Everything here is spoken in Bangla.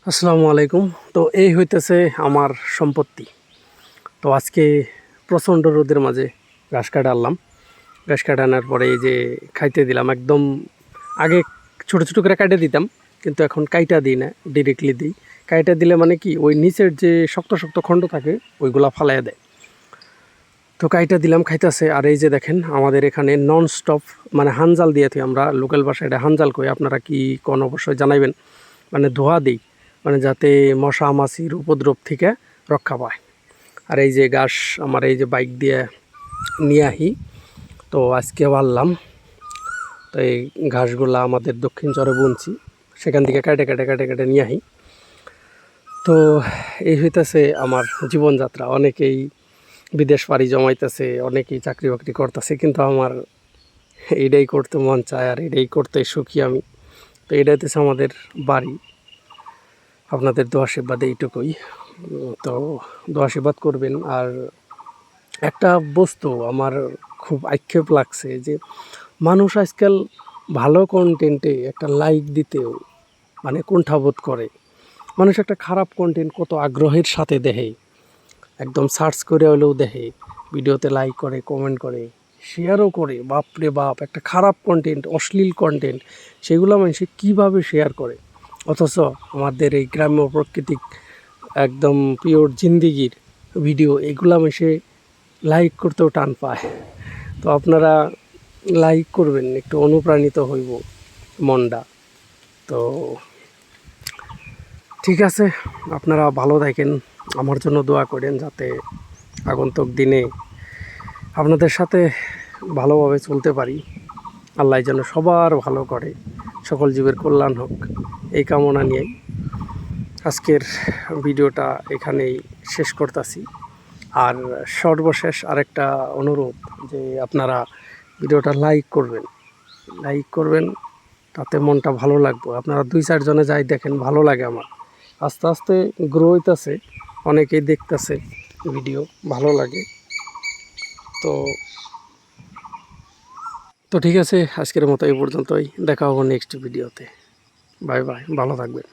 আসসালামু আলাইকুম। তো এই হইতেছে আমার সম্পত্তি। তো আজকে প্রচণ্ড রোদের মাঝে ঘাস কাটা আনলাম। ঘাস কাটা আনার পরে এই যে খাইতে দিলাম। একদম আগে ছোট ছোট করে কাটে দিতাম, কিন্তু এখন কাইটা দিই না, ডিরেক্টলি দিই। কাইটা দিলে মানে কি ওই নিচের যে শক্ত শক্ত খণ্ড থাকে ওইগুলা ফালাইয়া দেয়। তো কাইটা দিলাম, খাইতেছে। আর এই যে দেখেন আমাদের এখানে নন স্টপ মানে হানজাল দিয়ে থাকি, আমরা লোকাল ভাষায় এটা হানজাল কই, আপনারা কি কোন অবশ্যই জানাইবেন। মানে ধোয়া দিই, মানে যাতে মশা মাছির উপদ্রব থেকে রক্ষা পায়। আর এই যে ঘাস আমার এই যে বাইক দিয়ে নিয়ে আহি, তো আজকে আনলাম। তো এই ঘাসগুলা আমাদের দক্ষিণ চরে বুনছি, সেখান থেকে কাটে কাটে কাটে কাটে নিয়ে আহি। তো এই হইতেছে আমার জীবনযাত্রা। অনেকেই বিদেশ পাড়ি জমাইতেছে, অনেকেই চাকরি বাকরি করতেছে, কিন্তু আমার এইটাই করতে মন চায় আর এটাই করতে সুখী আমি। তো এটা হইতেছে আমাদের বাড়ি। আপনাদের দোয়া আশীর্বাদে এইটুকুই। তো দোয়া আশীর্বাদ করবেন। আর একটা বস্তু আমার খুব আক্ষেপ লাগছে যে মানুষ আজকাল ভালো কন্টেন্টে একটা লাইক দিতেও মানে কুণ্ঠাবোধ করে। মানুষ একটা খারাপ কন্টেন্ট কত আগ্রহের সাথে দেখে, একদম সার্চ করে হলেও দেখে, ভিডিওতে লাইক করে, কমেন্ট করে, শেয়ারও করে। বাপরে বাপ, একটা খারাপ কন্টেন্ট, অশ্লীল কন্টেন্ট, সেগুলো মানুষ কীভাবে শেয়ার করে। অথচ আমাদের এই গ্রাম্য প্রাকৃতিক একদম পিওর জিন্দিগির ভিডিও, এগুলো মানুষে লাইক করতেও টান পায়। তো আপনারা লাইক করবেন, একটু অনুপ্রাণিত হইব মনটা। তো ঠিক আছে, আপনারা ভালো থাকেন, আমার জন্য দোয়া করেন যাতে আগন্তুক দিনে আপনাদের সাথে ভালোভাবে চলতে পারি। আল্লাহ যেন সবার ভালো করে, সকল জীবের কল্যাণ হোক, এই কামনা নিয়েই আজকের ভিডিওটা এখানেই শেষ করতেছি। আর সর্বশেষ আরেকটা অনুরোধ, যে আপনারা ভিডিওটা লাইক করবেন, তাতে মনটা ভালো লাগবে। আপনারা 2-4 জনে যাই দেখেন, ভালো লাগে আমার। আস্তে আস্তে গ্রো হইতেছে, অনেকেই দেখতেছে ভিডিও, ভালো লাগে। তো তো ঠিক আছে, আজকের মতো এই পর্যন্তই। দেখা হবে নেক্সট ভিডিওতে। বাই বাই, ভালো থাকবেন।